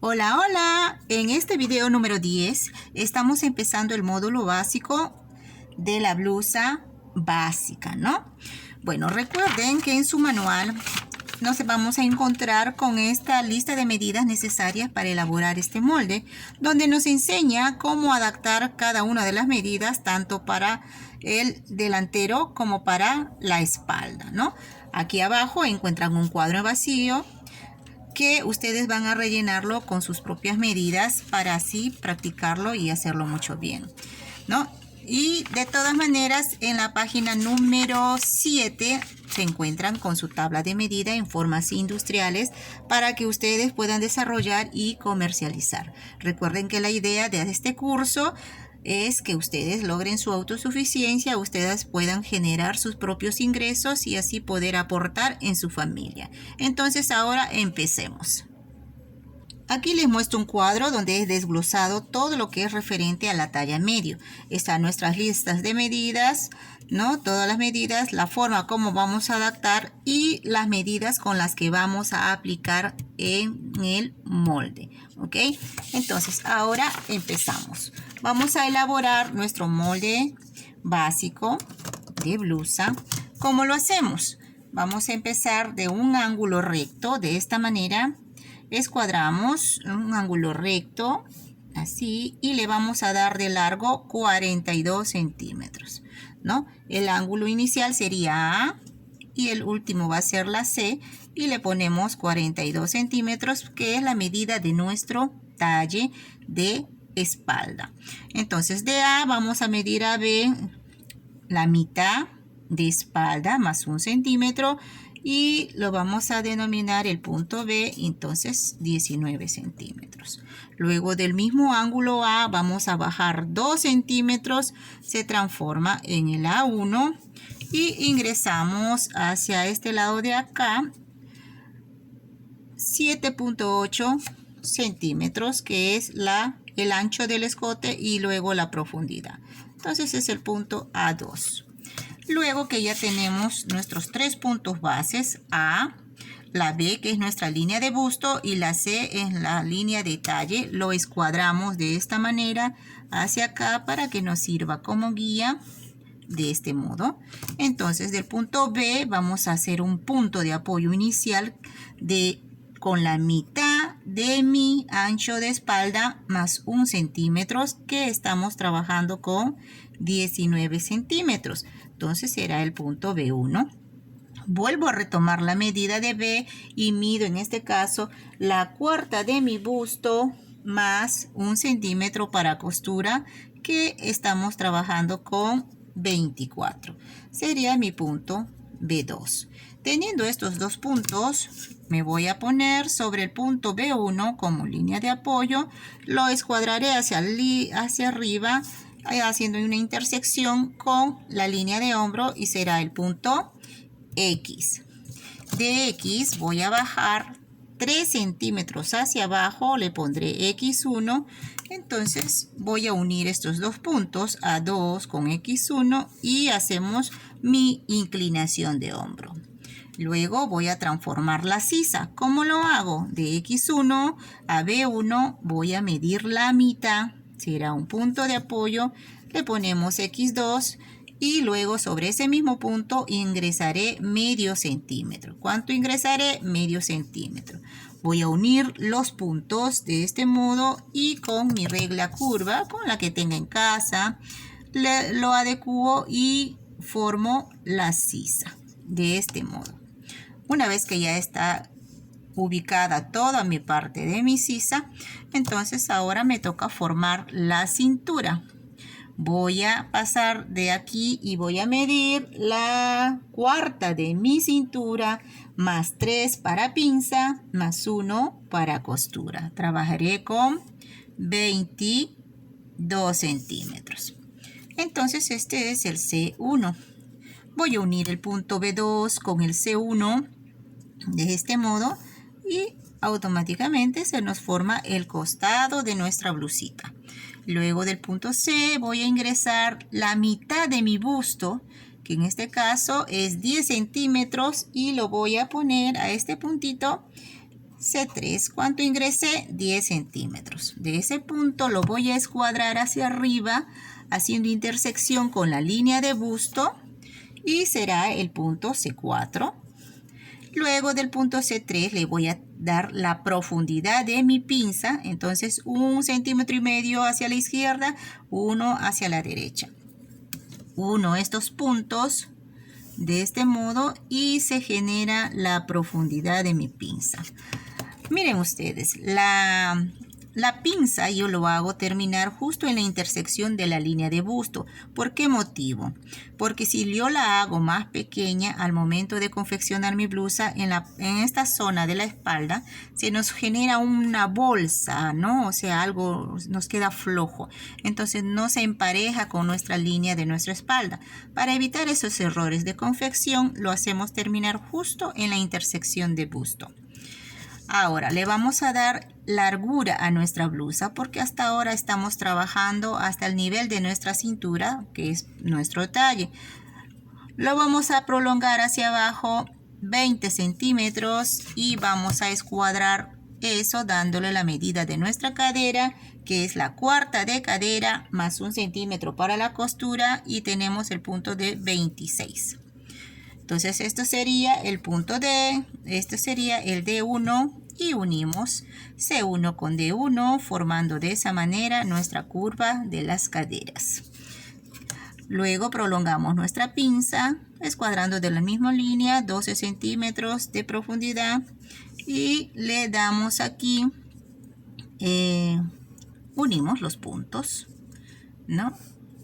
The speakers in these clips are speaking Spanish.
Hola, hola. En este video número 10 estamos empezando el módulo básico de la blusa básica, ¿no? Bueno, recuerden que en su manual nos vamos a encontrar con esta lista de medidas necesarias para elaborar este molde, donde nos enseña cómo adaptar cada una de las medidas, tanto para el delantero como para la espalda, ¿no? Aquí abajo encuentran un cuadro vacío que ustedes van a rellenarlo con sus propias medidas para así practicarlo y hacerlo mucho bien, ¿no? Y de todas maneras, en la página número 7 se encuentran con su tabla de medida en formas industriales para que ustedes puedan desarrollar y comercializar. Recuerden que la idea de este curso es que ustedes logren su autosuficiencia, ustedes puedan generar sus propios ingresos y así poder aportar en su familia. Entonces ahora empecemos. Aquí les muestro un cuadro donde es desglosado todo lo que es referente a la talla medio. Están nuestras listas de medidas, ¿no? Todas las medidas, la forma como vamos a adaptar y las medidas con las que vamos a aplicar en el molde, ¿ok? Entonces ahora empezamos. Vamos a elaborar nuestro molde básico de blusa. ¿Cómo lo hacemos? Vamos a empezar de un ángulo recto, de esta manera. Escuadramos un ángulo recto, así, y le vamos a dar de largo 42 centímetros, ¿no? El ángulo inicial sería A y el último va a ser la C y le ponemos 42 centímetros, que es la medida de nuestro talle de espalda. Entonces de A vamos a medir a B la mitad de espalda más 1 centímetro y lo vamos a denominar el punto B, entonces 19 centímetros. Luego del mismo ángulo A vamos a bajar 2 centímetros, se transforma en el A1 y ingresamos hacia este lado de acá 7.8 centímetros, que es el ancho del escote y luego la profundidad. Entonces es el punto A2. Luego que ya tenemos nuestros tres puntos bases, A, la B, que es nuestra línea de busto, y la C es la línea de talle, lo escuadramos de esta manera hacia acá para que nos sirva como guía de este modo. Entonces del punto B vamos a hacer un punto de apoyo inicial con la mitad de mi ancho de espalda más 1 centímetro, que estamos trabajando con 19 centímetros. Entonces será el punto B1. Vuelvo a retomar la medida de B y mido en este caso la cuarta de mi busto más 1 centímetro para costura, que estamos trabajando con 24. Sería mi punto B2. Teniendo estos dos puntos, me voy a poner sobre el punto B1 como línea de apoyo. Lo escuadraré hacia arriba, haciendo una intersección con la línea de hombro y será el punto X. De X voy a bajar 3 centímetros hacia abajo, le pondré X1. Entonces voy a unir estos dos puntos, A2 con X1, y hacemos mi inclinación de hombro. Luego voy a transformar la sisa. ¿Cómo lo hago? De X1 a B1 voy a medir la mitad. Será un punto de apoyo. Le ponemos X2 y luego sobre ese mismo punto ingresaré medio centímetro. ¿Cuánto ingresaré? Medio centímetro. Voy a unir los puntos de este modo y con mi regla curva, con la que tenga en casa, lo adecuo y formo la sisa de este modo. Una vez que ya está ubicada toda mi parte de mi sisa, entonces ahora me toca formar la cintura. Voy a pasar de aquí y voy a medir la cuarta de mi cintura más 3 para pinza más 1 para costura. Trabajaré con 22 centímetros. Entonces este es el C1. Voy a unir el punto B2 con el C1 de este modo y automáticamente se nos forma el costado de nuestra blusita. Luego del punto C voy a ingresar la mitad de mi busto, que en este caso es 10 centímetros, y lo voy a poner a este puntito C3, ¿cuánto ingresé? 10 centímetros. De ese punto lo voy a escuadrar hacia arriba, haciendo intersección con la línea de busto, y será el punto C4. Luego del punto C3 le voy a dar la profundidad de mi pinza, entonces 1,5 centímetros hacia la izquierda, 1 hacia la derecha. Uno estos puntos de este modo y se genera la profundidad de mi pinza. Miren ustedes, la pinza yo lo hago terminar justo en la intersección de la línea de busto. ¿Por qué motivo? Porque si yo la hago más pequeña al momento de confeccionar mi blusa, en esta zona de la espalda se nos genera una bolsa, ¿no? O sea, algo nos queda flojo. Entonces no se empareja con nuestra línea de nuestra espalda. Para evitar esos errores de confección, lo hacemos terminar justo en la intersección de busto. Ahora le vamos a dar largura a nuestra blusa porque hasta ahora estamos trabajando hasta el nivel de nuestra cintura, que es nuestro talle. Lo vamos a prolongar hacia abajo 20 centímetros y vamos a escuadrar eso dándole la medida de nuestra cadera, que es la cuarta de cadera más 1 centímetro para la costura, y tenemos el punto de 26. Entonces esto sería el punto D, esto sería el D1 y unimos C1 con D1 formando de esa manera nuestra curva de las caderas. Luego prolongamos nuestra pinza escuadrando de la misma línea 12 centímetros de profundidad y le damos aquí, unimos los puntos, ¿no?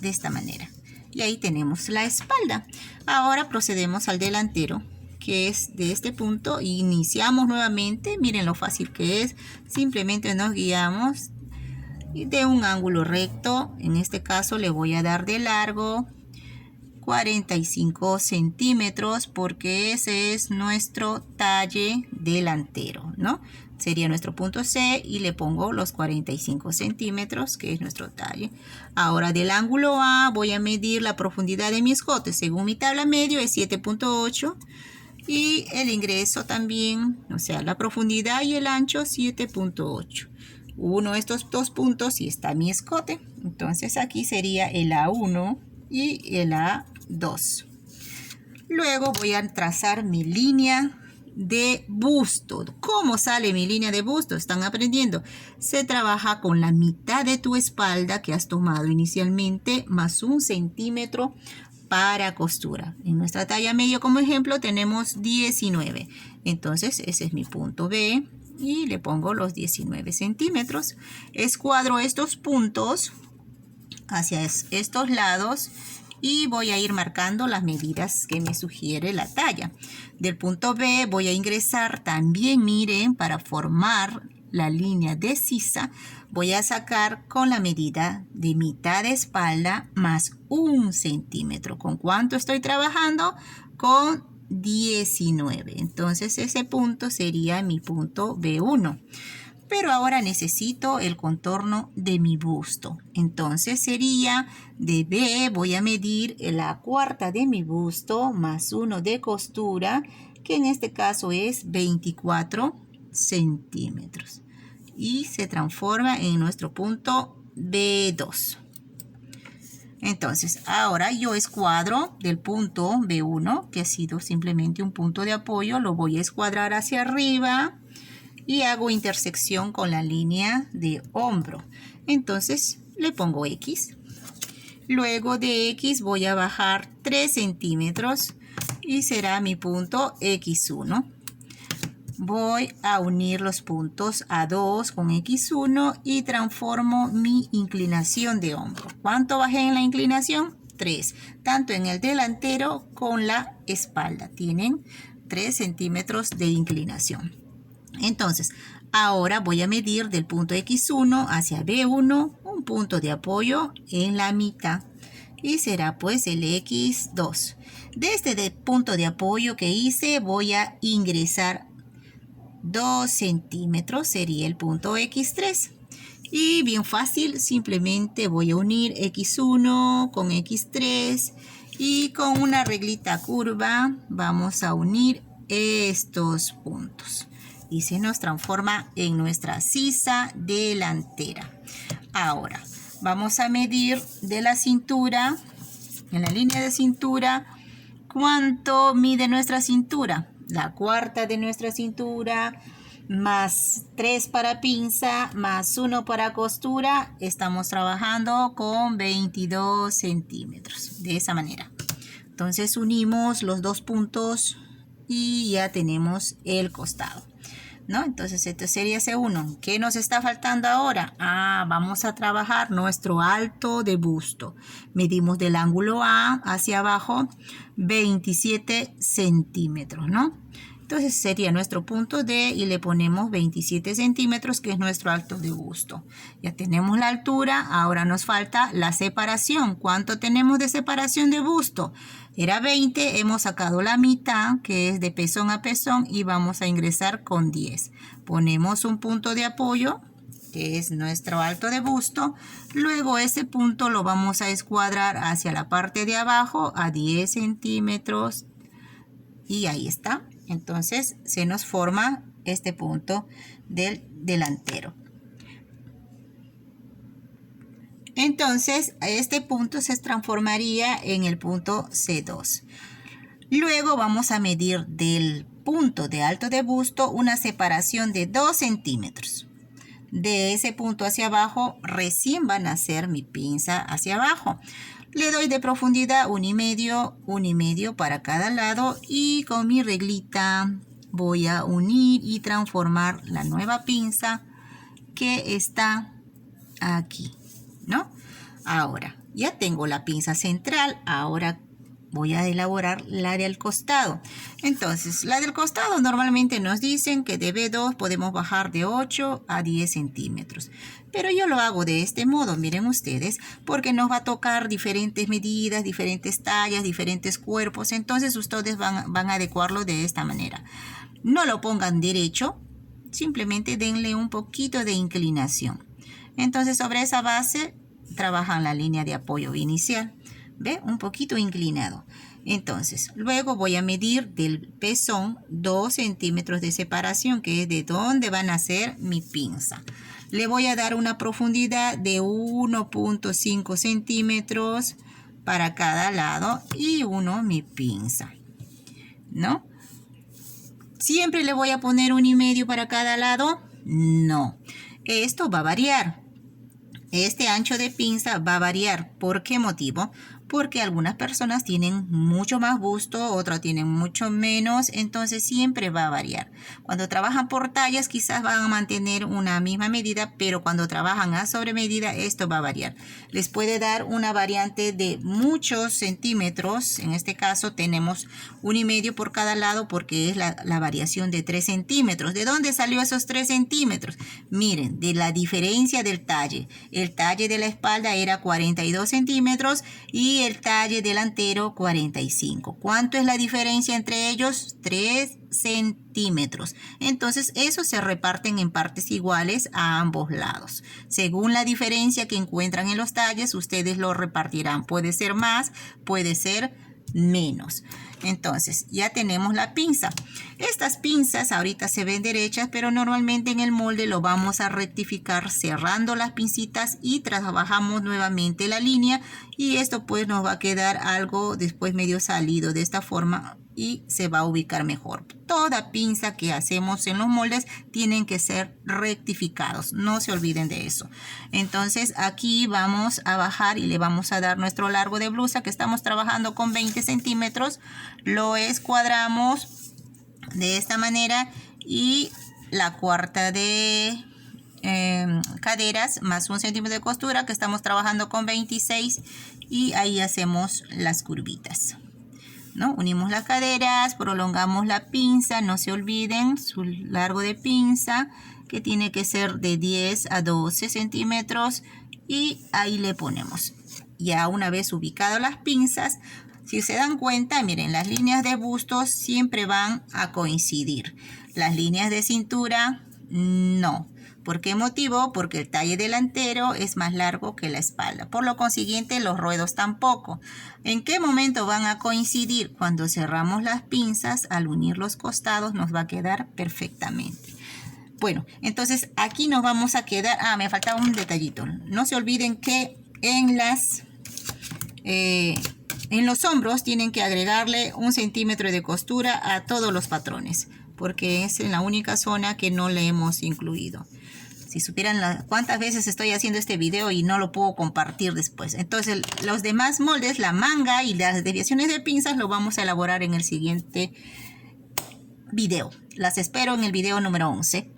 De esta manera. Y ahí tenemos la espalda. Ahora procedemos al delantero, que es de este punto. Iniciamos nuevamente. Miren lo fácil que es. Simplemente nos guiamos de un ángulo recto. En este caso le voy a dar de largo 45 centímetros porque ese es nuestro talle delantero, ¿no? Sería nuestro punto C y le pongo los 45 centímetros, que es nuestro talle. Ahora del ángulo A voy a medir la profundidad de mi escote. Según mi tabla medio es 7.8 y el ingreso también, o sea, la profundidad y el ancho 7.8. Uno de estos dos puntos y está mi escote. Entonces aquí sería el A1 y el A2. Luego voy a trazar mi línea de busto. ¿Cómo sale mi línea de busto? Están aprendiendo. Se trabaja con la mitad de tu espalda que has tomado inicialmente más 1 centímetro para costura. En nuestra talla medio como ejemplo tenemos 19. Entonces ese es mi punto B y le pongo los 19 centímetros. Escuadro estos puntos hacia estos lados y voy a ir marcando las medidas que me sugiere la talla. Del punto B voy a ingresar también, miren, para formar la línea de sisa, voy a sacar con la medida de mitad de espalda más 1 centímetro. ¿Con cuánto estoy trabajando? Con 19. Entonces ese punto sería mi punto B1. Pero ahora necesito el contorno de mi busto. Entonces sería de B, voy a medir la cuarta de mi busto más 1 de costura, que en este caso es 24 centímetros. Y se transforma en nuestro punto B2. Entonces ahora yo escuadro del punto B1, que ha sido simplemente un punto de apoyo, lo voy a escuadrar hacia arriba y hago intersección con la línea de hombro. Entonces le pongo X. Luego de X voy a bajar 3 centímetros y será mi punto X1. Voy a unir los puntos A2 con X1 y transformo mi inclinación de hombro. ¿Cuánto bajé en la inclinación? 3. Tanto en el delantero con la espalda. Tienen 3 centímetros de inclinación. Entonces, ahora voy a medir del punto X1 hacia B1 un punto de apoyo en la mitad y será pues el X2. Desde el punto de apoyo que hice voy a ingresar 2 centímetros, sería el punto X3. Y bien fácil, simplemente voy a unir X1 con X3 y con una reglita curva vamos a unir estos puntos. y se nos transforma en nuestra sisa delantera. Ahora vamos a medir de la cintura, en la línea de cintura, ¿cuánto mide nuestra cintura? La cuarta de nuestra cintura, más 3 para pinza, más 1 para costura. Estamos trabajando con 22 centímetros. De esa manera. Entonces unimos los dos puntos y ya tenemos el costado, ¿no? Entonces esto sería C1. ¿Qué nos está faltando ahora? Vamos a trabajar nuestro alto de busto. Medimos del ángulo A hacia abajo 27 centímetros, ¿no? Entonces sería nuestro punto D y le ponemos 27 centímetros, que es nuestro alto de busto. Ya tenemos la altura, ahora nos falta la separación. ¿Cuánto tenemos de separación de busto? Era 20, hemos sacado la mitad, que es de pezón a pezón, y vamos a ingresar con 10. Ponemos un punto de apoyo, que es nuestro alto de busto. Luego ese punto lo vamos a escuadrar hacia la parte de abajo a 10 centímetros. Y ahí está. Entonces se nos forma este punto del delantero. Entonces este punto se transformaría en el punto C2. Luego vamos a medir del punto de alto de busto una separación de 2 centímetros. De ese punto hacia abajo recién van a hacer mi pinza hacia abajo. Le doy de profundidad 1,5 para cada lado y con mi reglita voy a unir y transformar la nueva pinza que está aquí, ¿no? Ahora ya tengo la pinza central, ahora voy a elaborar la del costado. Entonces, la del costado normalmente nos dicen que de B2 podemos bajar de 8 a 10 centímetros. Pero yo lo hago de este modo, miren ustedes, porque nos va a tocar diferentes medidas, diferentes tallas, diferentes cuerpos. Entonces, ustedes van a adecuarlo de esta manera. No lo pongan derecho, simplemente denle un poquito de inclinación. Entonces, sobre esa base, trabajan la línea de apoyo inicial. ¿Ve? Un poquito inclinado. Entonces, luego voy a medir del pezón 2 centímetros de separación, que es de donde van a hacer mi pinza. Le voy a dar una profundidad de 1,5 centímetros para cada lado y mi pinza, ¿no? ¿Siempre le voy a poner 1,5 para cada lado? No. Esto va a variar. Este ancho de pinza va a variar. ¿Por qué motivo? Porque algunas personas tienen mucho más busto, otras tienen mucho menos, entonces siempre va a variar. Cuando trabajan por tallas quizás van a mantener una misma medida, pero cuando trabajan a sobre medida esto va a variar. Les puede dar una variante de muchos centímetros, en este caso tenemos 1,5 por cada lado porque es la variación de 3 centímetros. ¿De dónde salió esos 3 centímetros? Miren, de la diferencia del talle. El talle de la espalda era 42 centímetros y el talle delantero 45. ¿Cuánto es la diferencia entre ellos? 3 centímetros. Entonces, esos se reparten en partes iguales a ambos lados. Según la diferencia que encuentran en los talles, ustedes lo repartirán. Puede ser más, puede ser menos. Entonces, ya tenemos la pinza. Estas pinzas ahorita se ven derechas, pero normalmente en el molde lo vamos a rectificar cerrando las pincitas y trabajamos nuevamente la línea y esto pues nos va a quedar algo después medio salido de esta forma y se va a ubicar mejor. Toda pinza que hacemos en los moldes tienen que ser rectificados, no se olviden de eso. Entonces aquí vamos a bajar y le vamos a dar nuestro largo de blusa que estamos trabajando con 20 centímetros. Lo escuadramos de esta manera y la cuarta de caderas más 1 centímetro de costura que estamos trabajando con 26 y ahí hacemos las curvitas, ¿no? Unimos las caderas, prolongamos la pinza, no se olviden su largo de pinza que tiene que ser de 10 a 12 centímetros y ahí le ponemos. Ya una vez ubicadas las pinzas, si se dan cuenta, miren, las líneas de bustos siempre van a coincidir. Las líneas de cintura, no. ¿Por qué motivo? Porque el talle delantero es más largo que la espalda. Por lo consiguiente, los ruedos tampoco. ¿En qué momento van a coincidir? Cuando cerramos las pinzas, al unir los costados nos va a quedar perfectamente. Bueno, entonces aquí nos vamos a quedar. Ah, me faltaba un detallito. No se olviden que en los hombros tienen que agregarle 1 centímetro de costura a todos los patrones, porque es en la única zona que no le hemos incluido. Si supieran cuántas veces estoy haciendo este video y no lo puedo compartir después. Entonces los demás moldes, la manga y las desviaciones de pinzas, lo vamos a elaborar en el siguiente video. Las espero en el video número 11.